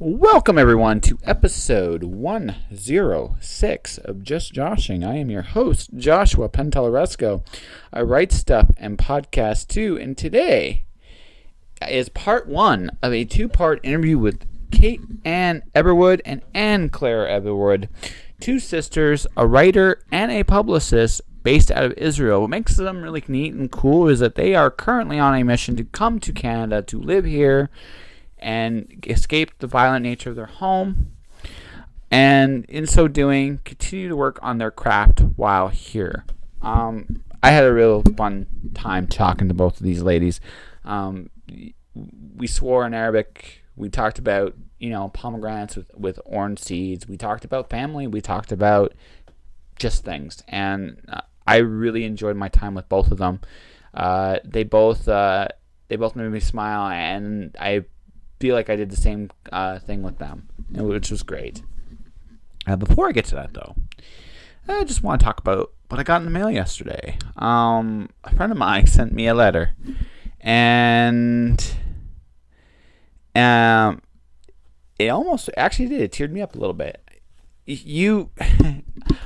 Welcome everyone to episode 106 of Just Joshing. I am your host, Joshua Pentellaresco. I write stuff and podcast too, and today is part one of a two-part interview with Anne Everward and Anne Claire Everward, two sisters, a writer and a publicist based out of Israel. What makes them really neat and cool is that they are currently on a mission to come to Canada to live here and escape the violent nature of their home, and in so doing, continue to work on their craft while here. I had a real fun time talking to both of these ladies. We swore in Arabic. We talked about, pomegranates with orange seeds. We talked about family. We talked about just things, and I really enjoyed my time with both of them. They both made me smile, and I feel like I did the same thing with them, which was great. Before I get to that, though, I just want to talk about what I got in the mail yesterday. A friend of mine sent me a letter, and it almost actually did. It teared me up a little bit.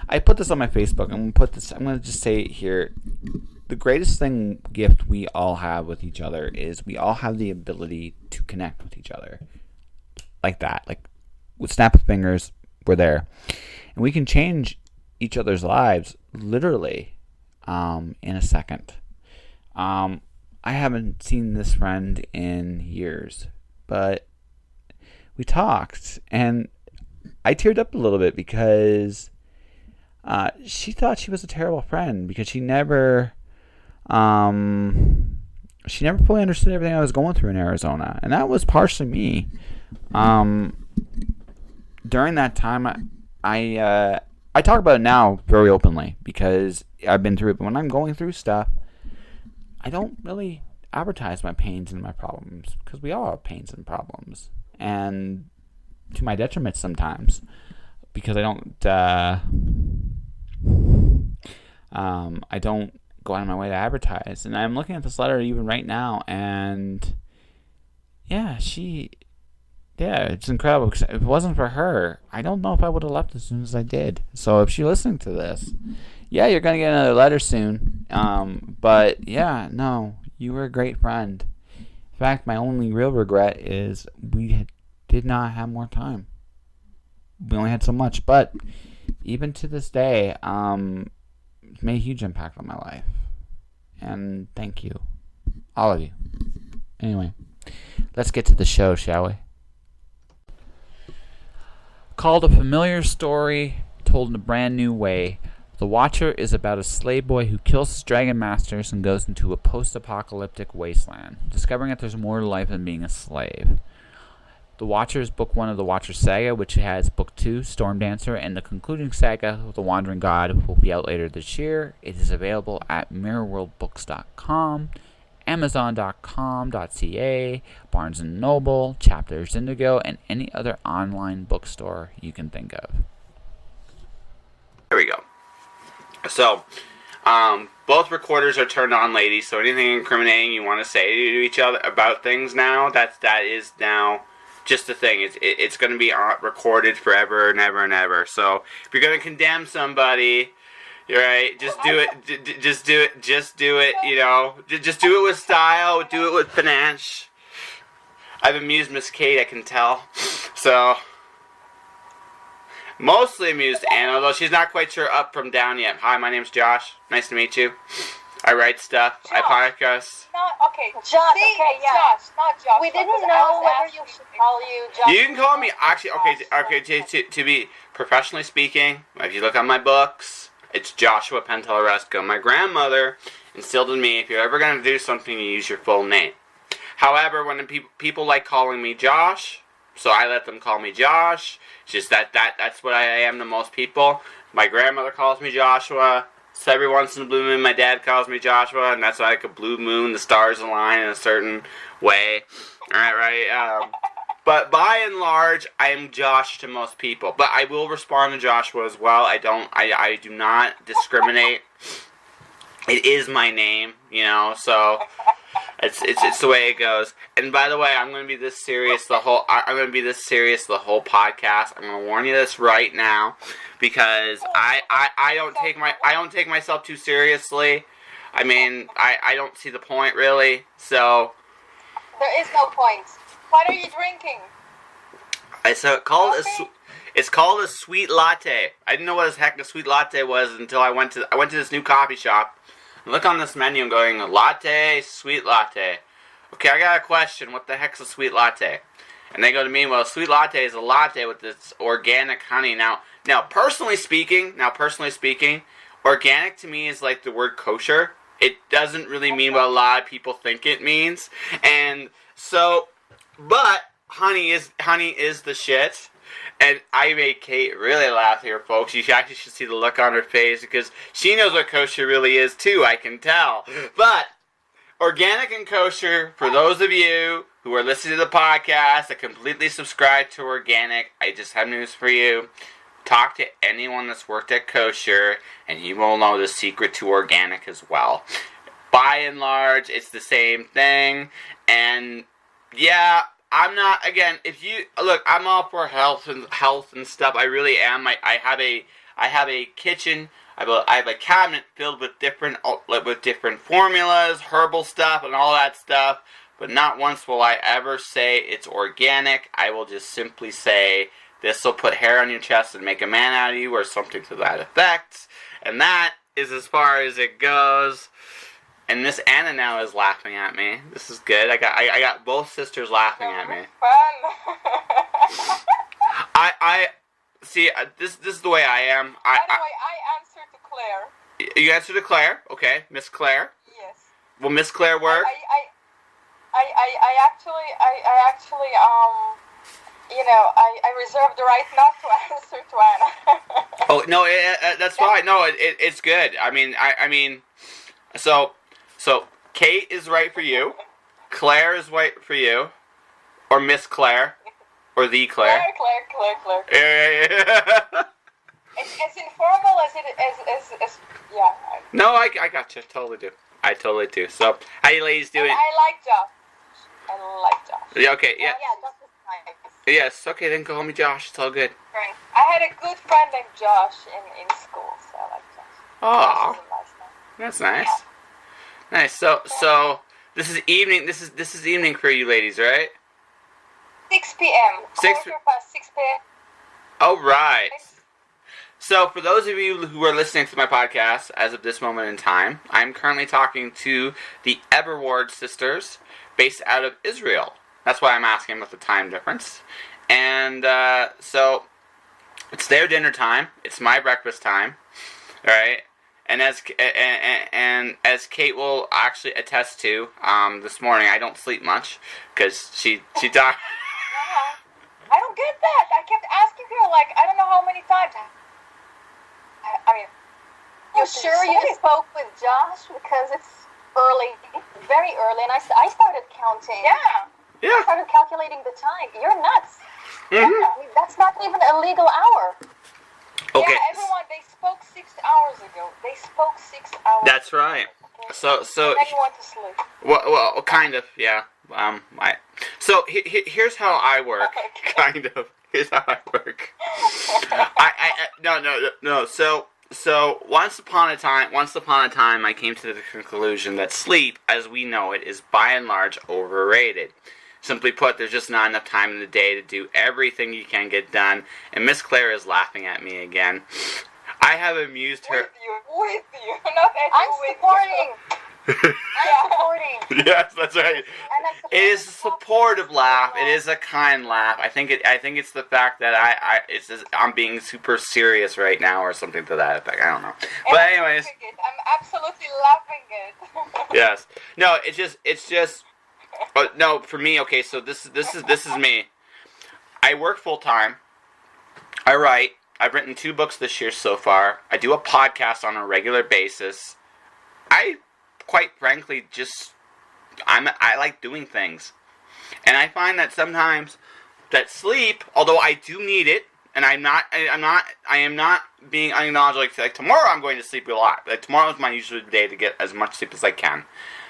I put this on my Facebook. I'm going to just say it here. The greatest gift we all have with each other is we all have the ability to connect with each other. Like that. Like, with snap of fingers, we're there. And we can change each other's lives, literally, in a second. I haven't seen this friend in years, but we talked, and I teared up a little bit because she thought she was a terrible friend because she never fully understood everything I was going through in Arizona, and that was partially me. During that time, I talk about it now very openly because I've been through it. But when I'm going through stuff, I don't really advertise my pains and my problems because we all have pains and problems, and to my detriment sometimes because I don't go out of my way to advertise. And I'm looking at this letter even right now, and it's incredible. Because if it wasn't for her, I don't know if I would have left as soon as I did. So if she's listening to this, you're gonna get another letter soon. But you were a great friend. In fact, my only real regret is we did not have more time. We only had so much, but even to this day, it's made a huge impact on my life. And thank you. All of you. Anyway, let's get to the show, shall we? Called A Familiar Story Told in a Brand New Way, The Watcher is about a slave boy who kills his dragon masters and goes into a post-apocalyptic wasteland, discovering that there's more to life than being a slave. The Watcher is book 1 of the Watcher saga, which has book 2, Storm Dancer, and the concluding saga, The Wandering God, will be out later this year. It is available at mirrorworldbooks.com, amazon.com.ca, Barnes & Noble, Chapters Indigo, and any other online bookstore you can think of. There we go. So, both recorders are turned on, ladies, so anything incriminating you want to say to each other about things now, that is now just the thing. It's going to be recorded forever and ever and ever. So if you're going to condemn somebody, you're right. Just do it. Just do it. Just do it. Just do it with style. Do it with panache. I've amused Miss Kate, I can tell. So mostly amused Anne, although she's not quite sure up from down yet. Hi, my name's Josh. Nice to meet you. I write stuff. Josh. I podcast. Josh, not Josh. We didn't know whether you should call you Josh. You can call me, actually, to be professionally speaking, if you look on my books, it's Joshua Pentellaresco. My grandmother instilled in me, if you're ever going to do something, you use your full name. However, when people like calling me Josh, so I let them call me Josh. It's just that's what I am to most people. My grandmother calls me Joshua. So every once in a blue moon, my dad calls me Joshua, and that's like a blue moon. The stars align in a certain way. Right. But by and large, I am Josh to most people. But I will respond to Joshua as well. I do not discriminate. It is my name, so It's the way it goes. And by the way, I'm going to be this serious the whole podcast. I'm going to warn you this right now, because I don't take myself too seriously. I mean, I don't see the point really. So there is no point. What are you drinking? It's called a sweet latte. I didn't know what the heck a sweet latte was until I went to this new coffee shop. I look on this menu and going, latte, sweet latte. Okay, I got a question. What the heck's a sweet latte? And they go to me, well, a sweet latte is a latte with this organic honey. Now personally speaking, organic to me is like the word kosher. It doesn't really mean what a lot of people think it means. And so, but honey is the shit. And I made Kate really laugh here, folks. You actually should see the look on her face, because she knows what kosher really is, too, I can tell. But organic and kosher, for those of you who are listening to the podcast that completely subscribe to organic, I just have news for you. Talk to anyone that's worked at kosher, and you will know the secret to organic as well. By and large, it's the same thing. And, yeah, I'm not, again, if you look, I'm all for health and stuff. I really am. I have a kitchen. I have a cabinet filled with different formulas, herbal stuff, and all that stuff. But not once will I ever say it's organic. I will just simply say this will put hair on your chest and make a man out of you, or something to that effect. And that is as far as it goes. And Miss Anna now is laughing at me. This is good. I got both sisters laughing at me. Fun. I see. This is the way I am. Anyway, I answered to Claire. You answered to Claire. Okay, Miss Claire. Yes. Will Miss Claire work? I actually I reserve the right not to answer to Anna. Oh no, that's fine. No, it's good. I mean, so Kate is right for you. Claire is right for you, or Miss Claire, or the Claire. Claire. Yeah. As informal as it is. Yeah. No, I got you. I totally do. So, how you ladies doing? I like Josh. Yeah. Okay. Yeah. Yeah, Josh is nice. Yes. Okay. Then call me Josh. It's all good. Right. I had a good friend named Josh in school, so I like Josh. Oh, Josh is a nice name. that's nice. Yeah. Nice. So this is evening. This is evening for you ladies, right? 6 p.m. 6 p.m. Oh, right. So, for those of you who are listening to my podcast as of this moment in time, I'm currently talking to the Everward sisters, based out of Israel. That's why I'm asking about the time difference. And so, it's their dinner time. It's my breakfast time. All right. And as Kate will actually attest to, this morning I don't sleep much because she died. I don't get that. I kept asking her, like, I don't know how many times. I mean, you sure you spoke with Josh? Because it's early, very early, and I started counting. Yeah. I started calculating the time. You're nuts. Mm-hmm. Yeah, I mean, that's not even a legal hour. Okay. Yeah, everyone, they spoke 6 hours ago. They spoke 6 hours That's ago. right. So. And then you went to sleep. Well, kind of, yeah. So here's how I work. Okay. Kind of. Here's how I work. No. So once upon a time, I came to the conclusion that sleep, as we know it, is by and large overrated. Simply put, there's just not enough time in the day to do everything you can get done. And Miss Claire is laughing at me again. I have amused her. With you. Not at I'm you, supporting. I'm supporting. Yes, that's right. It is a supportive laugh. It is a kind laugh. I think it's the fact that I'm being super serious right now, or something to that effect. I don't know. But anyways, I'm absolutely loving it. Yes. No, it's just. No, for me. Okay, so this is me. I work full time. I write. I've written 2 books this year so far. I do a podcast on a regular basis. I, quite frankly, I like doing things. And I find that sometimes that sleep, although I do need it, and I am not being unacknowledged, like tomorrow I'm going to sleep a lot. Like tomorrow is my usual day to get as much sleep as I can.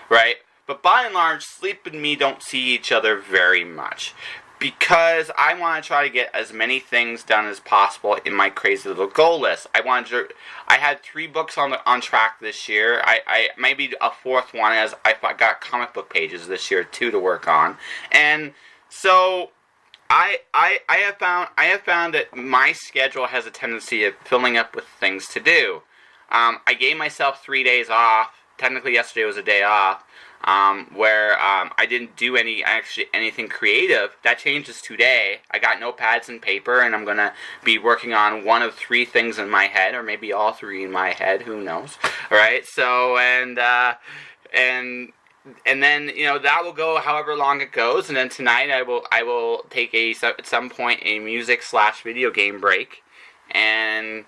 Right? But by and large, Sleep and me don't see each other very much. Because I want to try to get as many things done as possible in my crazy little goal list. I had 3 books on track this year. I maybe a 4th one, as I got comic book pages this year too to work on. And so I have found that my schedule has a tendency of filling up with things to do. I gave myself 3 days off. Technically, yesterday was a day off. Where I didn't do anything creative. That changes today. I got notepads and paper, and I'm going to be working on one of 3 things in my head, or maybe all 3 in my head, who knows. Alright, so, and then, that will go however long it goes, and then tonight I will take at some point a music/video game break, and,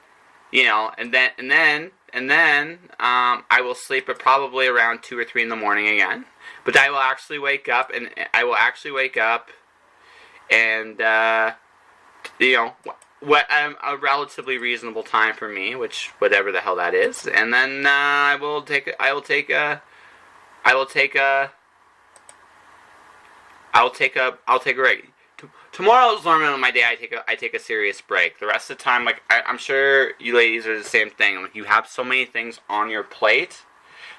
and then I will sleep at probably around 2 or 3 in the morning again. But I will actually wake up, and what a relatively reasonable time for me, which whatever the hell that is. And then I'll take a break. Tomorrow's normally my day. I take a serious break. The rest of the time, like I'm sure you ladies are the same thing. Like you have so many things on your plate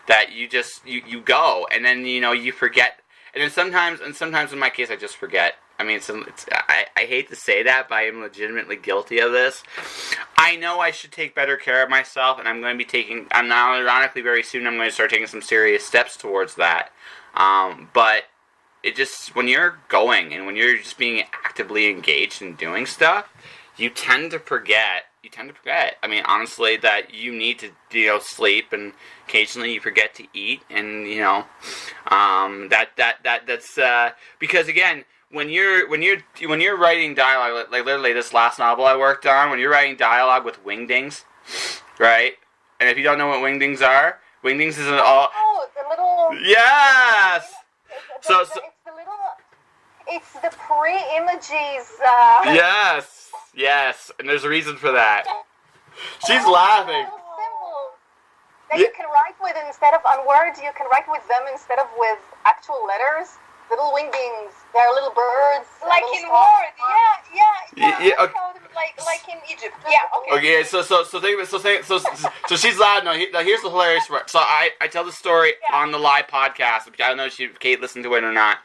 that you just you go, and then you forget. And then sometimes in my case, I just forget. I mean, I hate to say that, but I am legitimately guilty of this. I know I should take better care of myself, and I'm going to be taking. I'm now ironically very soon. I'm going to start taking some serious steps towards that. But it just, when you're going and when you're just being actively engaged in doing stuff, you tend to forget. I mean, honestly, that you need to, sleep, and occasionally you forget to eat, and that's because again, when you're writing dialogue, like literally this last novel I worked on, when you're writing dialogue with wingdings, right? And if you don't know what wingdings are, wingdings isn't all. Oh, the little. Yes. It's the pre-images. Yes, and there's a reason for that. She's laughing. Symbols that you can write with instead of on words. You can write with them instead of with actual letters. Little wingdings. They're little birds. Like in words. Yeah. Okay. Like in Egypt. Yeah. Okay. So she's loud. Now here's the hilarious part. So I tell the story on the live podcast. I don't know if Kate listened to it or not.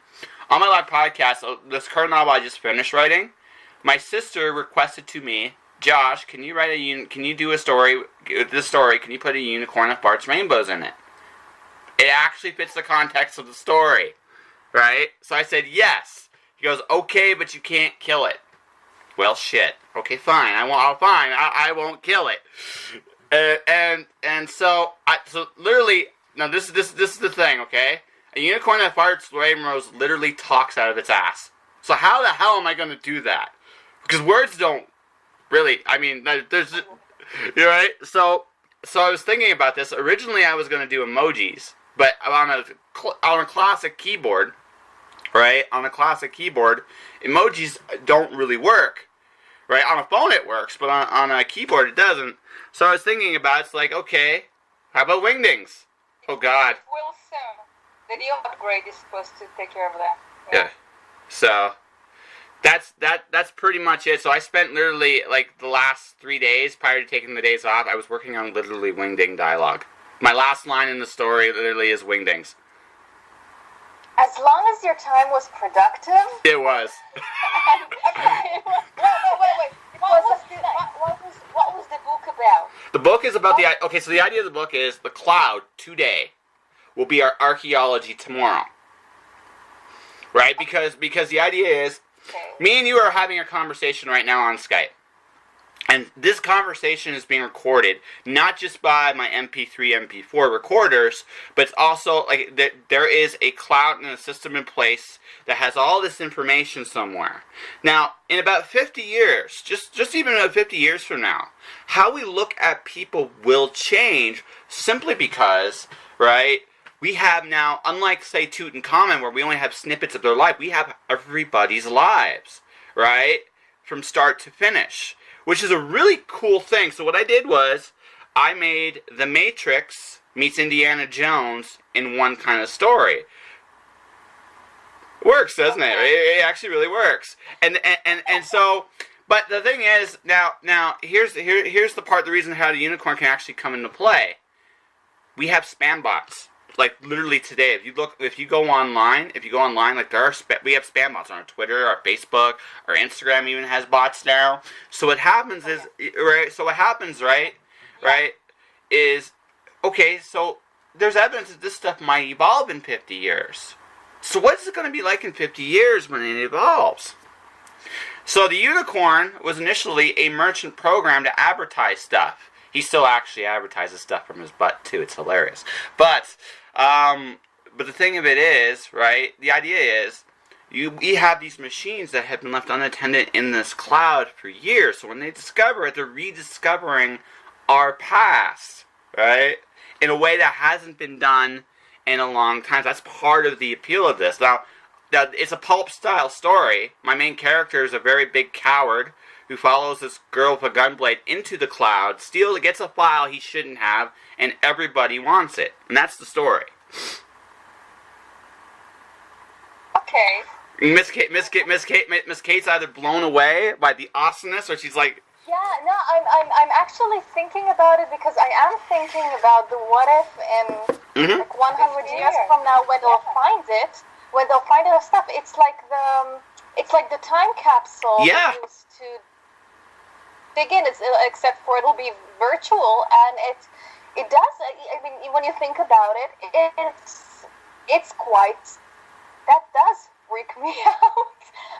On my live podcast, this current novel I just finished writing, my sister requested to me, Josh, can you do a story? This story, can you put a unicorn with Bart's rainbows in it? It actually fits the context of the story, right? So I said yes. He goes, okay, but you can't kill it. Well, shit. Okay, fine. I won't kill it. So literally, now this is the thing, okay? A unicorn that farts rainbows literally talks out of its ass. So how the hell am I going to do that? Because words don't really. I mean, there's, you're right. So I was thinking about this. Originally, I was going to do emojis, but on a classic keyboard, right? On a classic keyboard, emojis don't really work, right? On a phone it works, but on a keyboard it doesn't. So I was thinking about it's like, okay, how about wingdings? Oh God. Will soon. The new upgrade is supposed to take care of that. Yeah. So that's pretty much it. So I spent literally like the last 3 days prior to taking the days off, I was working on literally wingding dialogue. My last line in the story literally is wingdings. As long as your time was productive. It was. Wait. What was the book about? The book is about so the idea of the book is the cloud today will be our archaeology tomorrow. Right? Because the idea is, me and you are having a conversation right now on Skype. And this conversation is being recorded, not just by my MP3, MP4 recorders, but it's also, like, there is a cloud and a system in place that has all this information somewhere. Now, in about 50 years, just even about 50 years from now, how we look at people will change simply because, right, we have now, unlike, say, Tutankhamun, where we only have snippets of their life, we have everybody's lives, right, from start to finish, which is a really cool thing. So what I did was, I made The Matrix meets Indiana Jones in one kind of story. Works, doesn't it? It actually really works. And so, but the thing is, now here's the part. The reason how the unicorn can actually come into play. We have spam bots. Like literally today, if you go online, like we have spam bots on our Twitter, our Facebook, our Instagram even has bots now. So what happens is, right? Is okay. So there's evidence that this stuff might evolve in 50 years. So what's it going to be like in 50 years when it evolves? So the unicorn was initially a merchant program to advertise stuff. He still actually advertises stuff from his butt too. It's hilarious. But the thing of it is, right? The idea is, we have these machines that have been left unattended in this cloud for years. So when they discover it, they're rediscovering our past, right? In a way that hasn't been done in a long time. That's part of the appeal of this. Now, it's a pulp-style story. My main character is a very big coward who follows this girl with a gunblade into the cloud, gets a file he shouldn't have, and everybody wants it. And that's the story. Okay. Miss Kate's either blown away by the awesomeness, or she's like, yeah, no, I'm actually thinking about it because I am thinking about the what if in like 100 years from now when they'll find it, stuff. It's like the time capsule. Yeah. Used to dig in, except for it'll be virtual, and it does. I mean, when you think about it, it's quite. That does freak me out.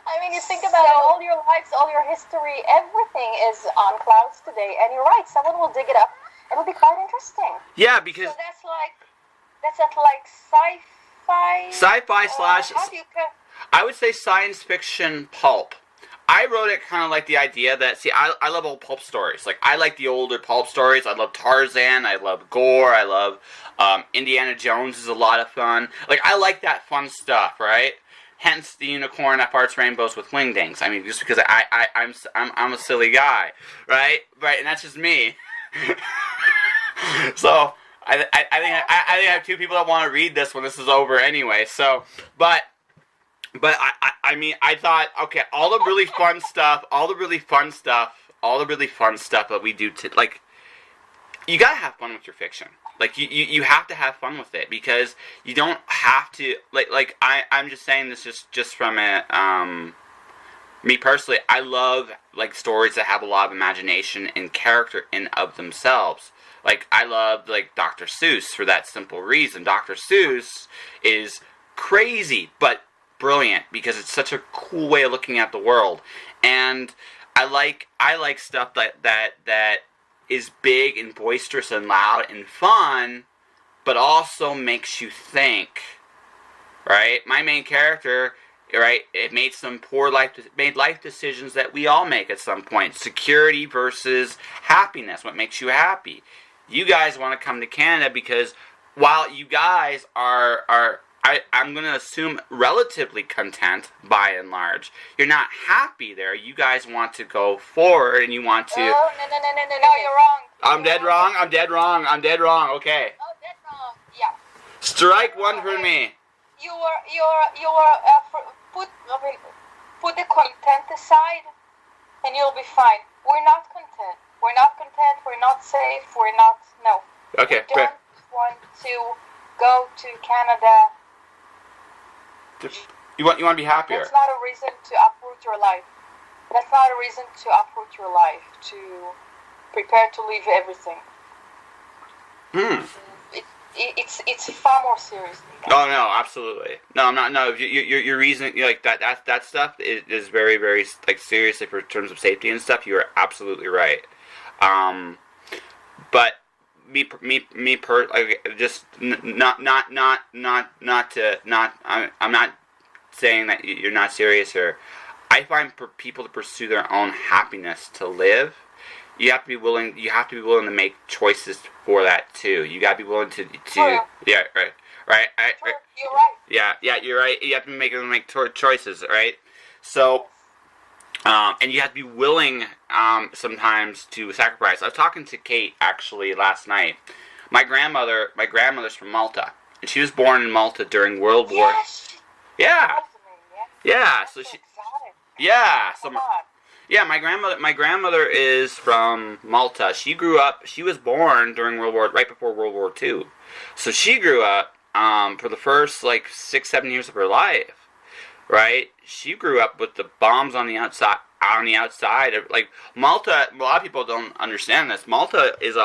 I mean, you think about it, all your lives, all your history, everything is on clouds today. And you're right, someone will dig it up. It'll be quite interesting. Yeah, because... So that's at like sci-fi? Sci-fi slash... How do you... I would say science fiction pulp. I wrote it kind of like the idea that... See, I love old pulp stories. Like, I like the older pulp stories. I love Tarzan. I love Gore. I love... Indiana Jones is a lot of fun. Like, I like that fun stuff, right? Hence the unicorn that farts rainbows with wingdings. I mean, just because I'm a silly guy, right? Right, and that's just me. So I think I have two people that want to read this when this is over anyway. So, but I mean, I thought, okay, all the really fun stuff that we do like, you gotta have fun with your fiction. Like, you have to have fun with it, because you don't have to, like I'm just saying this just from me personally, I love, like, stories that have a lot of imagination and character in of themselves. Like, I love, like, Dr. Seuss for that simple reason. Dr. Seuss is crazy, but brilliant, because it's such a cool way of looking at the world. And I like stuff that is big and boisterous and loud and fun, but also makes you think, right? My main character, right, it made some made life decisions that we all make at some point. Security versus happiness. What makes you happy? You guys want to come to Canada because while you guys are I'm going to assume relatively content by and large, you're not happy there. You guys want to go forward and you want to... No, you're wrong. I'm dead wrong? Okay. Oh, dead wrong. Yeah. Strike one for me. Put the content aside and you'll be fine. We're not content. We're not safe. No. Okay. We don't want to go to Canada. You want to be happier. That's not a reason to uproot your life. To prepare to leave everything. It's far more serious than that. Oh no, absolutely. No, I'm not. No, your reason, like that stuff is very, very, like, seriously for terms of safety and stuff. You are absolutely right. But I'm not saying that you're not serious here. I find for people to pursue their own happiness, to live, you have to be willing to make choices for that too. You gotta be willing to yeah, right. You're right. Yeah, you're right. You have to make choices, right? So, and you have to be willing sometimes to sacrifice. I was talking to Kate actually last night. My grandmother's from Malta, and she was born in Malta during World War. Yes. Yeah. Yeah, so That's she, exotic. yeah, so Come on. yeah, my grandmother is from Malta. She was born during right before World War II. So she grew up, for the first, like, 6, 7 years of her life, right? She grew up with the bombs on the outside, like, Malta, a lot of people don't understand this. Malta is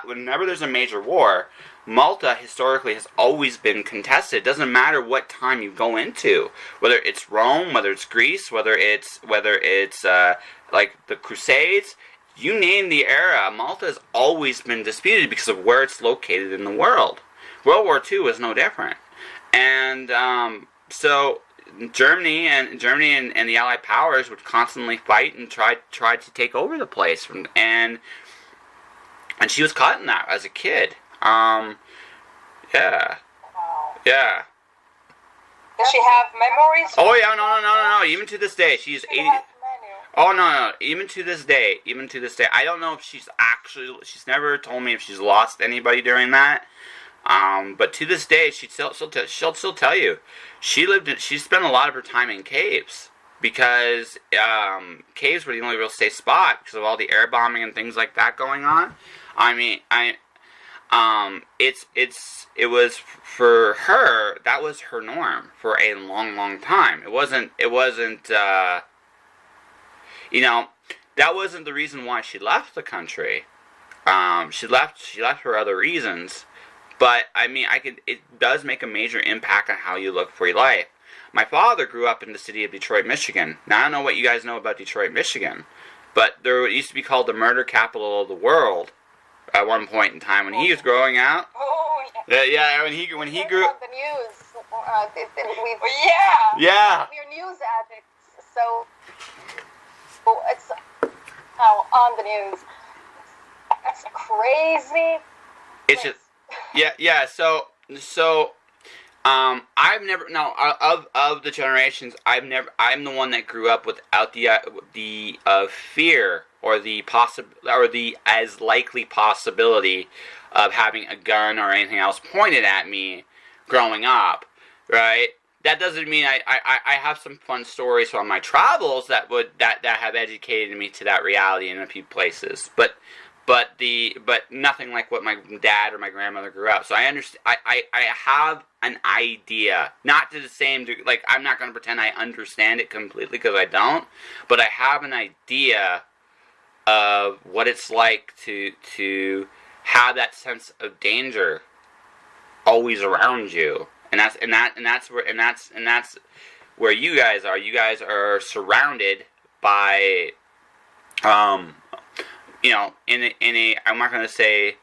whenever there's a major war, Malta historically has always been contested. It doesn't matter what time you go into, whether it's Rome, whether it's Greece, whether it's like the Crusades. You name the era, Malta has always been disputed because of where it's located in the world. World War II was no different, and so Germany and the Allied powers would constantly fight and try to take over the place, and she was caught in that as a kid. Yeah. Wow. Yeah. Does she have memories? Oh yeah, no. Even to this day, she's 80. Have menu. Oh no. Even to this day, I don't know if she's never told me if she's lost anybody during that. But to this day, she'll still tell you she spent a lot of her time in caves because caves were the only real safe spot because of all the air bombing and things like that going on. I mean, it was for her, that was her norm for a long time. It wasn't that wasn't the reason why she left the country. She left for other reasons, but I mean, it does make a major impact on how you look for your life. My father grew up in the city of Detroit, Michigan. Now I don't know what you guys know about Detroit, Michigan, but it used to be called the murder capital of the world at one point in time when he was growing up. Oh, yeah. Yeah, when he grew. On the news. Yeah. Yeah. We're news addicts, so it's now on the news. That's crazy. It's just yeah. So I've never of the generations I'm the one that grew up without the fear or the as likely possibility of having a gun or anything else pointed at me growing up, right? That doesn't mean I have some fun stories from my travels that have educated me to that reality in a few places, but nothing like what my dad or my grandmother grew up. So I understand. I have an idea, not to the same degree. Like, I'm not going to pretend I understand it completely because I don't, but I have an idea of what it's like to have that sense of danger always around you, and that's where you guys are. You guys are surrounded by, I'm not going to say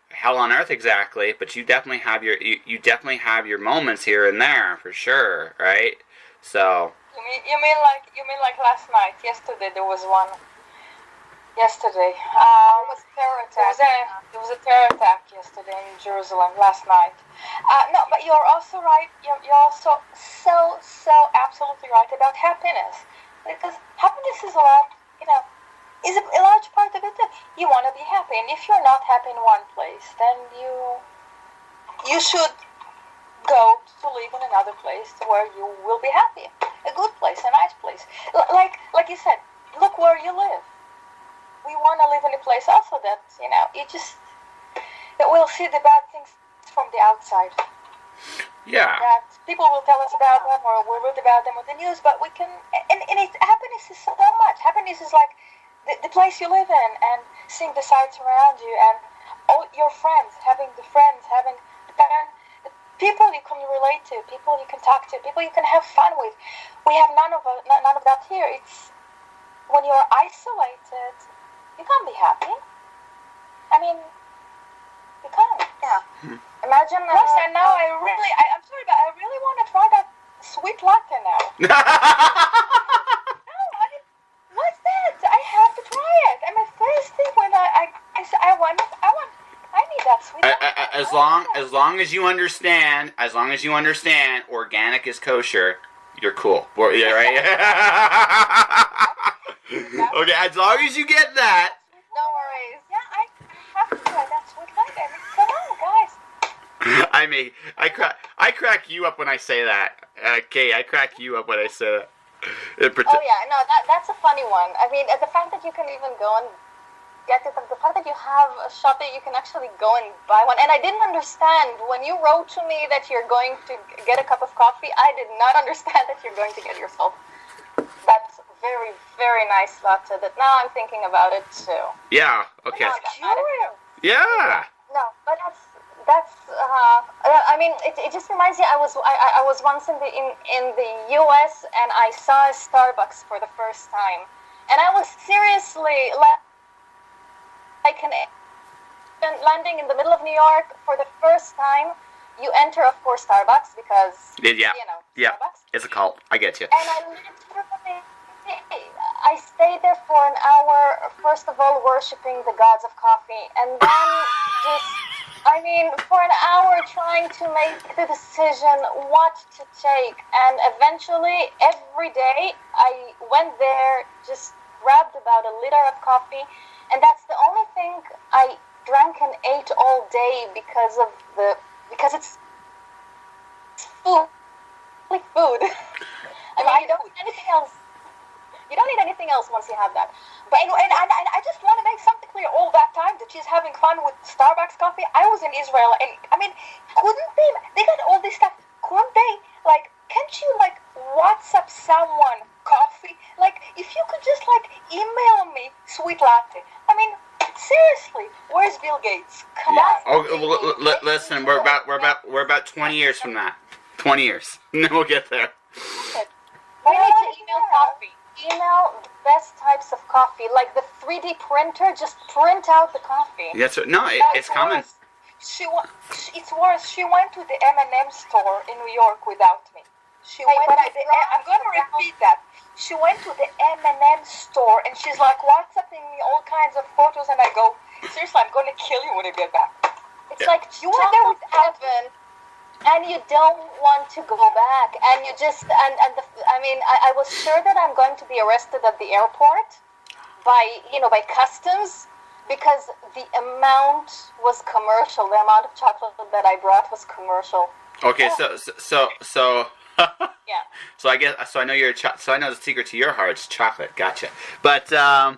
hell on earth exactly, but you definitely have your moments here and there for sure, right? So. You mean like last night? Yesterday there was one. Yesterday, it was a terror attack. There was a terror attack yesterday in Jerusalem last night. No, but you're also right. You're also so absolutely right about happiness, because happiness is a lot. Is a large part of it. You want to be happy, and if you're not happy in one place, then you should go to live in another place where you will be happy. A good place, a nice place. Like you said, look where you live. We want to live in a place also that, that we'll see the bad things from the outside. Yeah. That people will tell us about them or we'll read about them on the news, but we can, and happiness is so much. Happiness is like the place you live in and seeing the sights around you and all your friends, having the people you can relate to, people you can talk to, people you can have fun with. We have none of that here. It's when you're isolated, you can't be happy. I mean, you can't. Yeah. Imagine. And now I'm sorry, but I really want to try that sweet latte now. No, what's that? I have to try it. I'm thirsty when I need that sweet latte. As long as you understand, organic is kosher, you're cool. Yeah, right? Okay, as long as you get that. No worries. Yeah, I have to try that sweet latte. Come on, guys. I crack you up when I say that. Kate, I crack you up when I say that. Oh yeah, no, that's a funny one. I mean, the fact that you can even go and get it, the fact that you have a shop that you can actually go and buy one. And I didn't understand when you wrote to me that you're going to get a cup of coffee. I did not understand that you're going to get yourself that very, very nice latte. That now I'm thinking about it too. Yeah. Okay. Yeah. No, but that's. I mean, it just reminds me. I was once in the U.S. and I saw a Starbucks for the first time, and I was seriously like landing in the middle of New York for the first time. You enter, of course, Starbucks because Starbucks. It's a cult. I get you. And I stayed there for an hour. First of all, worshiping the gods of coffee, and then for an hour trying to make the decision what to take. And eventually, every day, I went there, just grabbed about a liter of coffee, and that's the only thing I drank and ate all day because it's food. Like food. You don't need anything else. You don't need anything else once you have that. But and I just want to make something clear. All that time that she's having fun with Starbucks coffee, I was in Israel, and couldn't they got all this stuff? Couldn't they, can't you WhatsApp someone coffee? If you could just email me sweet latte. Seriously, where's Bill Gates? Come on. Oh, well, listen, we're about 20 years from that. 20 years. Then we'll get there. We need to email coffee. Email the best types of coffee, like the 3D printer. Just print out the coffee. Yes, no, it's common. It's worse. She went to the M&M store in New York without me. I'm going to repeat that. She went to the M&M store and she's WhatsApping me all kinds of photos, and I go, seriously, I'm going to kill you when you get back. It's you were there with Evan, and you don't want to go back, and you just I was sure that I'm going to be arrested at the airport by customs, because the amount was commercial. The amount of chocolate that I brought was commercial. Okay, so. Yeah. So I know so I know the secret to your heart is chocolate. Gotcha. But yeah.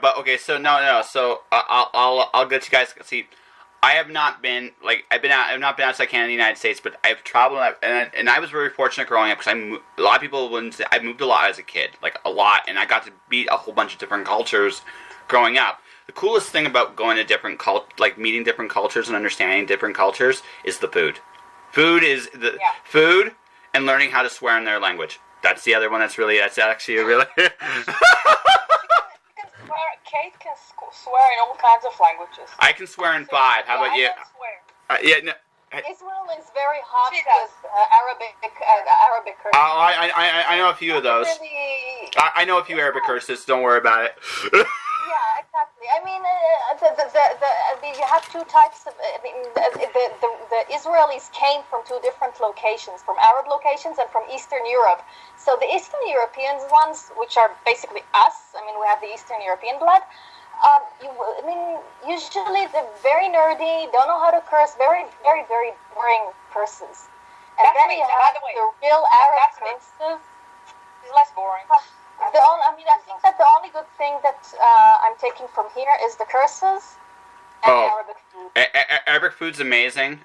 But okay. So no. So I'll get you guys. See, I have not been I've not been outside Canada, the United States, but I've traveled, and I was very fortunate growing up, because a lot of people wouldn't say I moved a lot as a kid, a lot, and I got to meet a whole bunch of different cultures growing up. The coolest thing about going to different meeting different cultures and understanding different cultures is the food. Food and learning how to swear in their language. That's the other one. That's actually a really. Kate can swear in all kinds of languages. I can swear in 5. How about you? I don't swear. Israel is very hot with Arabic curses. I know a few of those. Really, I know a few Arabic curses. Don't worry about it. Yeah, exactly. You have two types of. The Israelis came from two different locations, from Arab locations and from Eastern Europe. So the Eastern European ones, which are basically us, we have the Eastern European blood. Usually they're very nerdy, don't know how to curse, very, very, very boring curses. And then you have the real Arab curses. It's less boring. I think that the only good thing that I'm taking from here is the curses and Arabic food. Arabic food's amazing.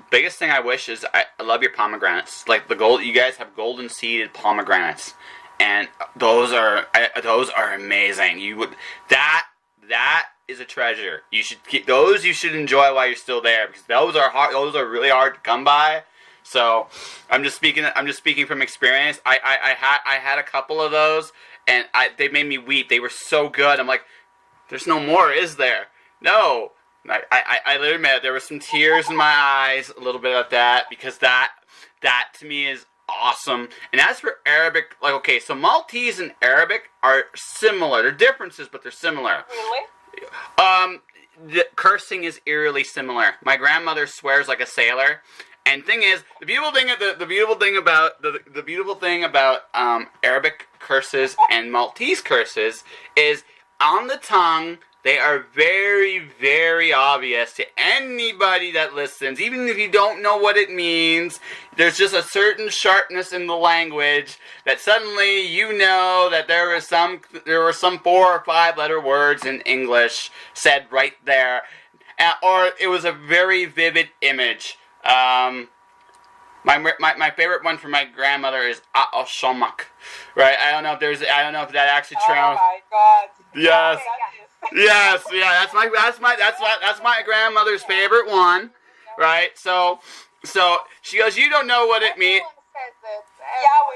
Biggest thing I wish is I love your pomegranates. You guys have golden seeded pomegranates, and those are amazing. That is a treasure. You should keep those. You should enjoy while you're still there, because those are hard. Those are really hard to come by. So I'm just speaking from experience. I had a couple of those, and they made me weep. They were so good. I'm like, there's no more, is there? No. I literally admit there were some tears in my eyes a little bit of that, because that to me is awesome. And as for Arabic, so Maltese and Arabic are similar. They're differences, but they're similar. Really? The cursing is eerily similar. My grandmother swears like a sailor. And thing is, the beautiful thing about Arabic curses and Maltese curses is on the tongue They are very, very obvious to anybody that listens. Even if you don't know what it means, there's just a certain sharpness in the language that suddenly you know that there were some 4 or 5 letter words in English said right there. Or it was a very vivid image. My favorite one from my grandmother is "A'oshomak," right? I don't know if that actually translates. Oh my God! Yes, yes, yeah. That's my grandmother's favorite one, right? So she goes, "You don't know what it means."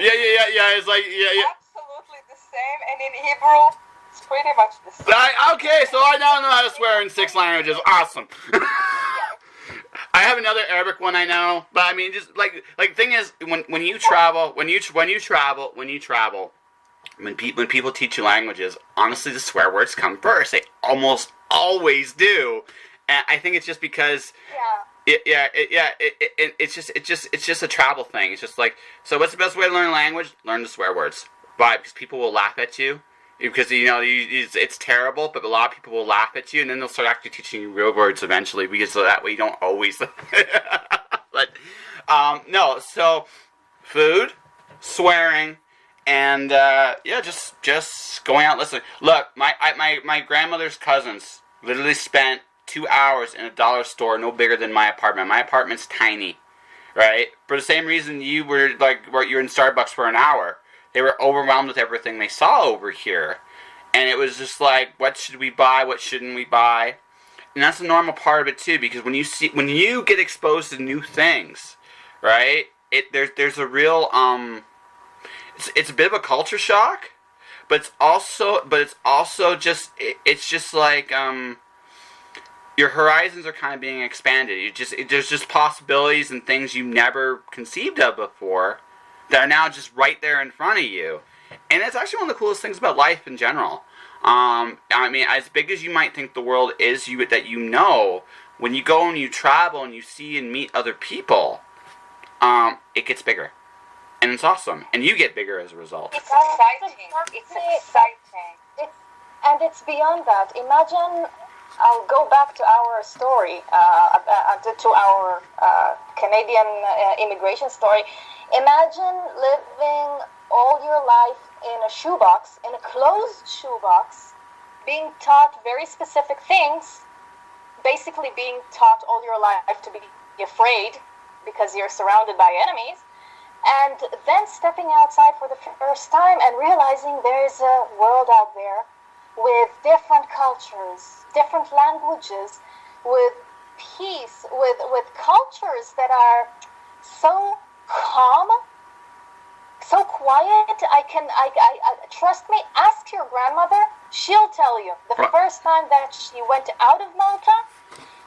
Yeah. It's like Absolutely the same, and in Hebrew, it's pretty much the same. Okay, so I now know how to swear in 6 languages. Awesome. I have another Arabic one I know, but I mean, just like thing is, when you travel, when people teach you languages, honestly, the swear words come first. They almost always do, and I think it's just because. It's just a travel thing. It's just like, so what's the best way to learn a language? Learn the swear words. Why? Because people will laugh at you. Because, it's terrible, but a lot of people will laugh at you, and then they'll start actually teaching you real words eventually, because so that way you don't always... But, no, so, food, swearing, and, just going out listening. Look, my grandmother's cousins literally spent 2 hours in a dollar store no bigger than my apartment. My apartment's tiny, right? For the same reason you were, you're in Starbucks for an hour. They were overwhelmed with everything they saw over here. And it was just like, what should we buy? What shouldn't we buy? And that's a normal part of it too, because when you get exposed to new things, right? There's a real it's a bit of a culture shock, but it's also just like your horizons are kind of being expanded. There's just possibilities and things you never conceived of before that are now just right there in front of you. And it's actually one of the coolest things about life in general. I mean, as big as you might think the world is, when you go and you travel and you see and meet other people, it gets bigger. And it's awesome. And you get bigger as a result. It's exciting. It's exciting. It's beyond that. Imagine, I'll go back to our story, to our Canadian immigration story. Imagine living all your life in a shoebox, in a closed shoebox, being taught very specific things, basically being taught all your life to be afraid because you're surrounded by enemies, and then stepping outside for the first time and realizing there's a world out there with different cultures, different languages, with peace, with cultures that are so calm, so quiet. I trust me, ask your grandmother, she'll tell you. The first time that she went out of Malta,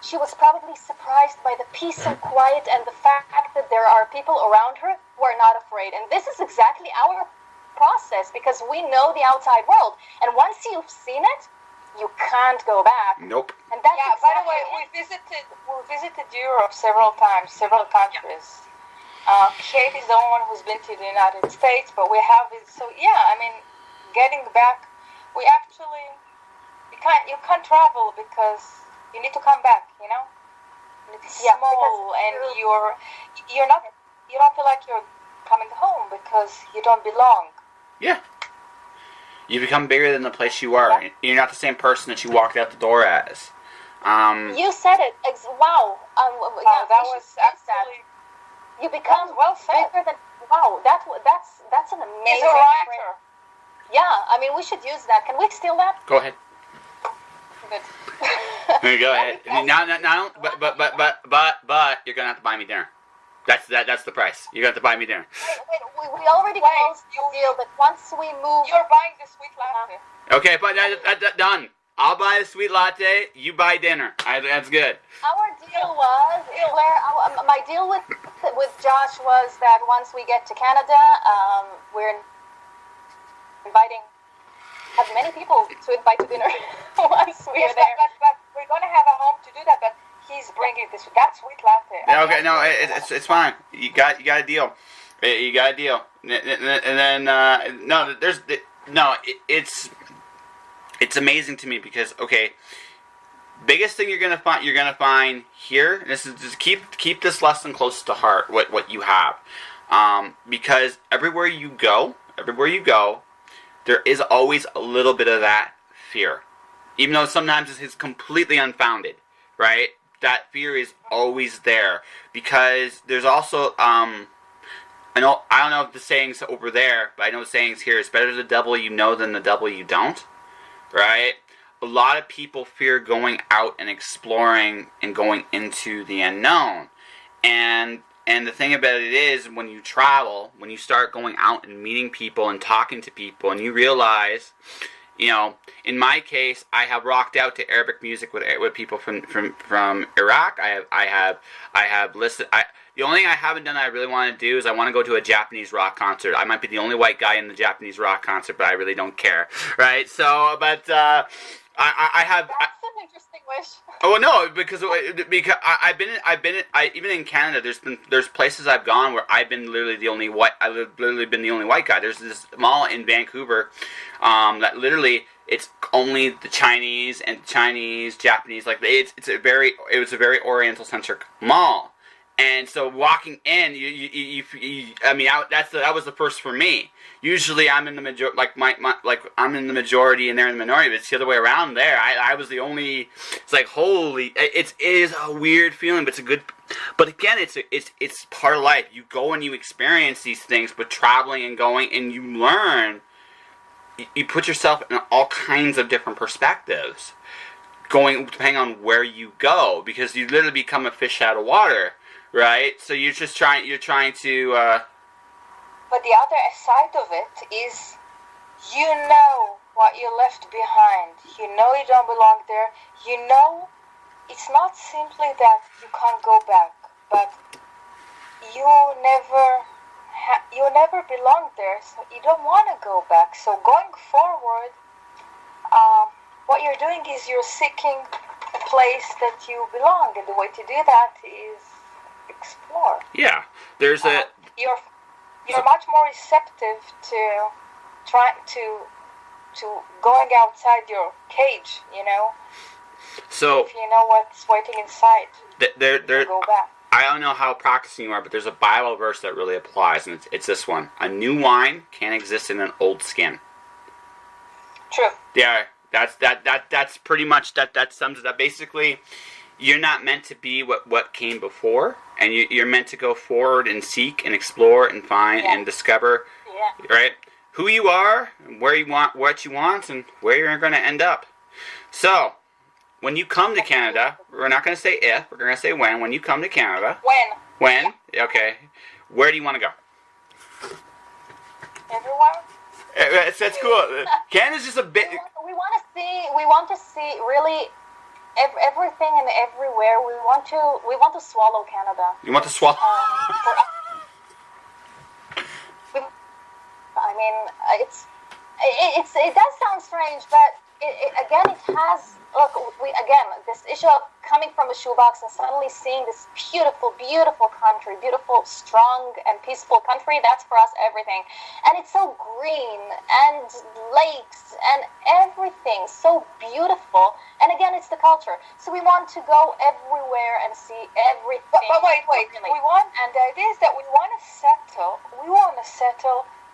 she was probably surprised by the peace and quiet and the fact that there are people around her who are not afraid. And this is exactly our process, because we know the outside world. And once you've seen it, you can't go back. Nope. And that's by the way, we visited Europe several times, several countries. Kate is the only one who's been to the United States, but we have it. So I mean, getting back, you can't travel because you need to come back. It's small, and you don't feel like you're coming home because you don't belong. Yeah. You become bigger than the place you are. Yeah. You're not the same person that you walked out the door as. You said it. Wow. That was actually. You become bigger than. Wow. That's an amazing. He's a writer. Yeah. I mean, we should use that. Can we steal that? Go ahead. Good. Go ahead. No. But you're gonna have to buy me dinner. That's the price. You're gonna have to buy me dinner. Wait, we already closed the deal, but once we move... You're buying the sweet latte. Okay, but that's done. I'll buy the sweet latte, you buy dinner. That's good. Our deal was, my deal with Josh was that once we get to Canada, we're inviting as many people to invite to dinner once we're there. But we're going to have a home to do that, but he's bringing that sweet latte. Yeah, okay, no, it's fine. You got a deal. You got a deal. And then it's amazing to me because, okay, biggest thing you're gonna find here. This is just keep this lesson close to heart. What you have, because everywhere you go, there is always a little bit of that fear, even though sometimes it's completely unfounded, right? That fear is always there because there's also I don't know if the saying's over there, but I know the saying's here. It's better the devil you know than the devil you don't, right? A lot of people fear going out and exploring and going into the unknown. And the thing about it is, when you travel, when you start going out and meeting people and talking to people, and you realize, you know, in my case, I have rocked out to Arabic music with people from Iraq. I have listened. The only thing I haven't done that I really want to do is I want to go to a Japanese rock concert. I might be the only white guy in the Japanese rock concert, but I really don't care, right? So, but I have. That's an interesting wish. Oh no, because even in Canada, there's places I've gone where I've been literally the only white. I've literally been the only white guy. There's this mall in Vancouver, that literally it's only the Chinese and Japanese. Like it was a very Oriental centric mall. And so walking in, that was the first for me. Usually I'm in the majority, I'm in the majority and they're in the minority. But it's the other way around. There, I was the only. It's like holy. It is a weird feeling, but it's a good. But again, it's part of life. You go and you experience these things, but traveling and going and you learn. You put yourself in all kinds of different perspectives, going depending on where you go, because you literally become a fish out of water. Right, so you're trying to. But the other side of it is, you know what you left behind. You know you don't belong there. You know, it's not simply that you can't go back, but you never belonged there, so you don't want to go back. So going forward, what you're doing is you're seeking a place that you belong, and the way to do that is explore. Yeah, there's you're much more receptive to trying to going outside your cage, you know. So if you know what's waiting inside, there go back. I don't know how practicing you are, but there's a Bible verse that really applies, and it's this one: a new wine can't exist in an old skin. True. Yeah, that's pretty much that sums it up. Basically, you're not meant to be what came before, and you're meant to go forward and seek and explore and find and discover, right? Who you are, where you want, what you want, and where you're going to end up. So, when you come to Canada, we're not going to say if, we're going to say when. When you come to Canada. When? Okay. Where do you want to go? Everywhere. That's cool. Canada's just a bit. We want to see really everything and everywhere. We want to swallow Canada. You want to swallow? I mean, it does sound strange, but it has. Look, this issue of coming from a shoebox and suddenly seeing this beautiful, beautiful country, beautiful, strong, and peaceful country, that's for us everything. And it's so green, and lakes, and everything, so beautiful. And again, it's the culture. So we want to go everywhere and see everything. But wait. And the idea is that we want to settle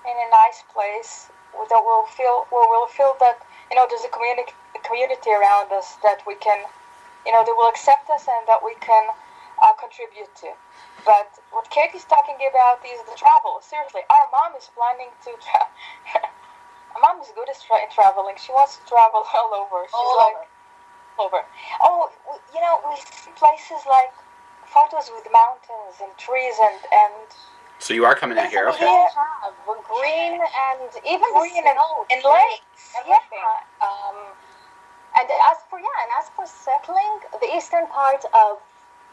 in a nice place that we'll feel that, you know, there's a community around us that we can, you know, they will accept us and that we can contribute to. But what Katie's talking about is the travel. Seriously, our mom is planning to travel. Our mom is good at traveling. She wants to travel all over. She's all over. Oh, you know, we see places like photos with mountains and trees and So you are coming out here, okay? Green and even green and lakes. Everything. And as for settling, the eastern part of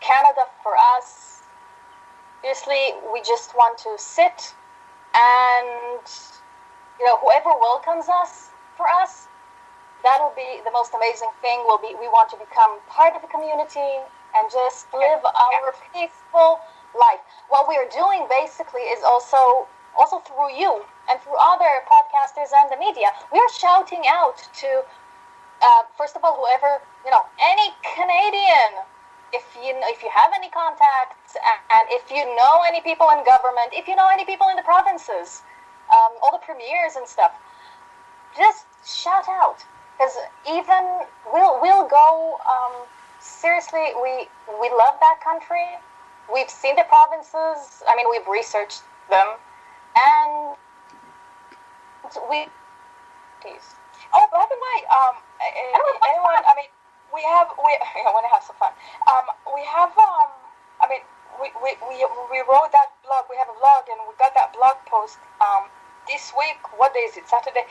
Canada for us, obviously, we just want to sit and, you know, whoever welcomes us, for us, that'll be the most amazing thing. We want to become part of the community and just live our peaceful life. What we are doing basically is also through you and through other podcasters and the media. We are shouting out to First of all, whoever, any Canadian, if you have any contacts, and if you know any people in government, if you know any people in the provinces, all the premiers and stuff, just shout out, because even we'll go. Seriously, we love that country. We've seen the provinces. I mean, we've researched them, and we. Please. Oh, by the way, anyone? I mean, we want to have some fun. We have we wrote that blog. We have a blog, and we got that blog post this week. What day is it? Saturday.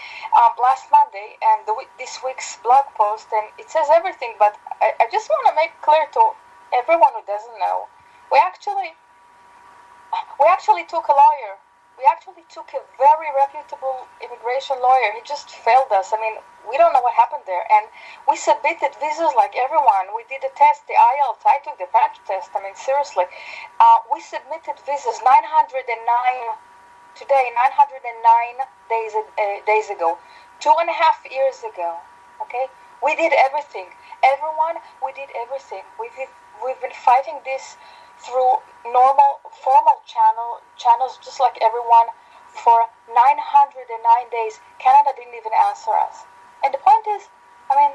Last Monday, and this week's blog post, and it says everything. But I just want to make clear to everyone who doesn't know, we actually took a lawyer. We actually took a very reputable immigration lawyer. He just failed us. I mean, we don't know what happened there. And we submitted visas like everyone. We did the test, the IELTS. I took the French test. I mean, seriously. We submitted visas 909 today, 909 days ago. 2.5 years ago. Okay? We did everything. Everyone, we did everything. We've been fighting this through normal, formal channels, just like everyone, for 909 days. Canada didn't even answer us. And the point is, I mean,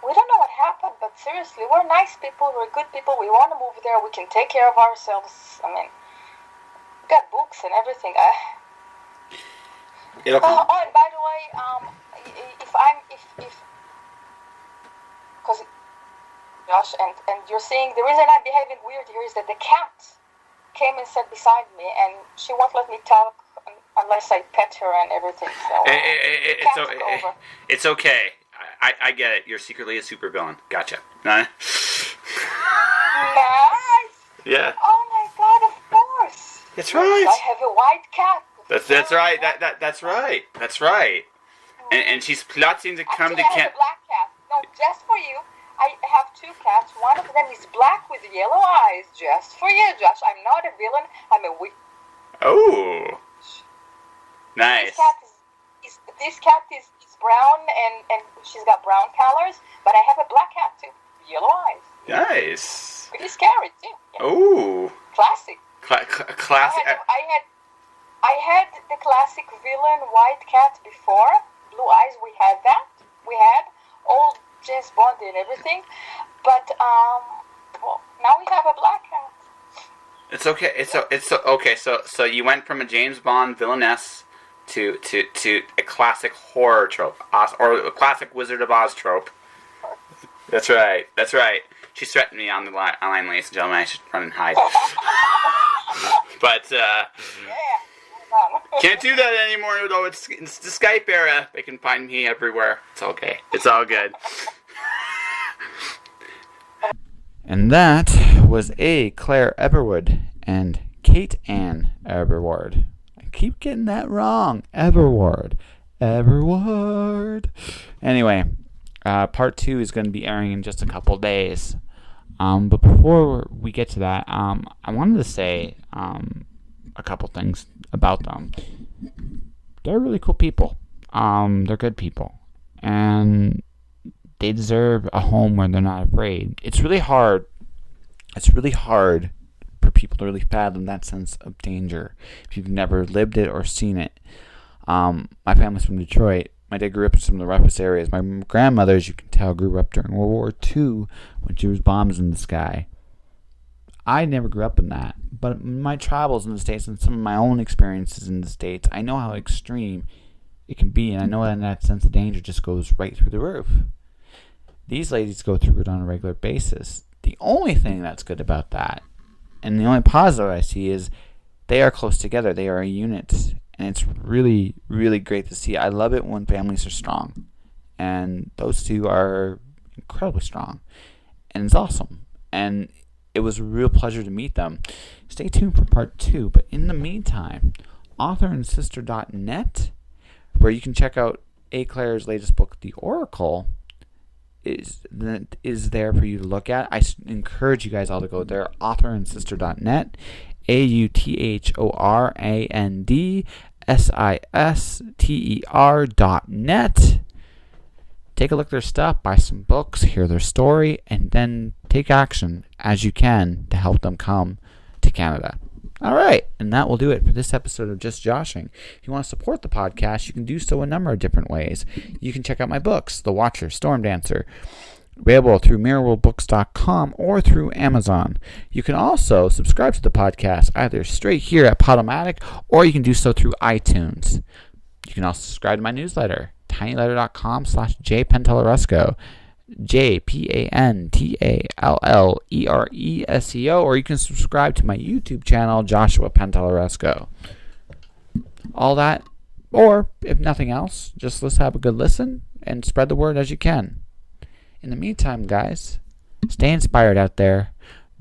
we don't know what happened, but seriously, we're nice people, we're good people, we want to move there, we can take care of ourselves. I mean, we got books and everything. Oh, and by the way, because Josh, and you're seeing, the reason I'm behaving weird here is that the cat came and sat beside me, and she won't let me talk unless I pet her and everything. So it's okay. I get it. You're secretly a supervillain. Gotcha. Nice. Yeah. Oh my God! Of course. That's right. I have a white cat. That's right. That's right. That's right. And she's plotting to come to Canada. I have a black cat. No, just for you. I have two cats. One of them is black with yellow eyes. Just for you, Josh. I'm not a villain. I'm a witch. Oh. Nice. This cat is brown, and she's got brown colors. But I have a black cat too. Yellow eyes. Nice. Pretty scary too. Yeah. Oh. Classic. Classic. I had the classic villain white cat before. Blue eyes. We had that. We had old James Bond and everything, but now we have a black cat. It's okay. It's okay. So you went from a James Bond villainess to a classic horror trope, or a classic Wizard of Oz trope. That's right. She threatened me on the line, ladies and gentlemen. I should run and hide. But can't do that anymore, though. It's the Skype era. They can find me everywhere. It's okay. It's all good. And that was Claire Everwood and Anne Everward. I keep getting that wrong. Everward. Anyway, part 2 is going to be airing in just a couple days. But before we get to that, I wanted to say a couple things about them. They're really cool people. They're good people. And they deserve a home where they're not afraid. It's really hard for people to really fathom that sense of danger if you've never lived it or seen it. My family's from Detroit. My dad grew up in some of the roughest areas. My grandmother, as you can tell, grew up during World War II when there was bombs in the sky. I never grew up in that, but my travels in the States and some of my own experiences in the States, I know how extreme it can be, and I know that sense of danger just goes right through the roof. These ladies go through it on a regular basis. The only thing that's good about that, and the only positive I see, is they are close together. They are a unit, and it's really, really great to see. I love it when families are strong, and those two are incredibly strong, and it's awesome. And it was a real pleasure to meet them. Stay tuned for part 2, but in the meantime, authorandsistor.net, where you can check out Claire's latest book, The Oracle, is there for you to look at. I encourage you guys all to go there, authorandsistor.net, AUTHORANDSISTER.net. take a look at their stuff, buy some books, hear their story, and then take action as you can to help them come to Canada. All right, and that will do it for this episode of Just Joshing. If you want to support the podcast, you can do so a number of different ways. You can check out my books, The Watcher, Storm Dancer, available through mirrorworldbooks.com or through Amazon. You can also subscribe to the podcast either straight here at Podomatic, or you can do so through iTunes. You can also subscribe to my newsletter, tinyletter.com/jpentelleresco, JPANTALLERESEO, or you can subscribe to my YouTube channel, Joshua Pentelleresco. All that, or if nothing else, just let's have a good listen and spread the word as you can. In the meantime, guys, stay inspired out there.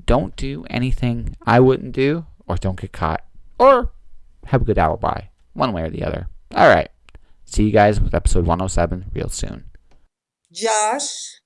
Don't do anything I wouldn't do, or don't get caught, or have a good alibi, one way or the other. All right. See you guys with episode 107 real soon. Josh.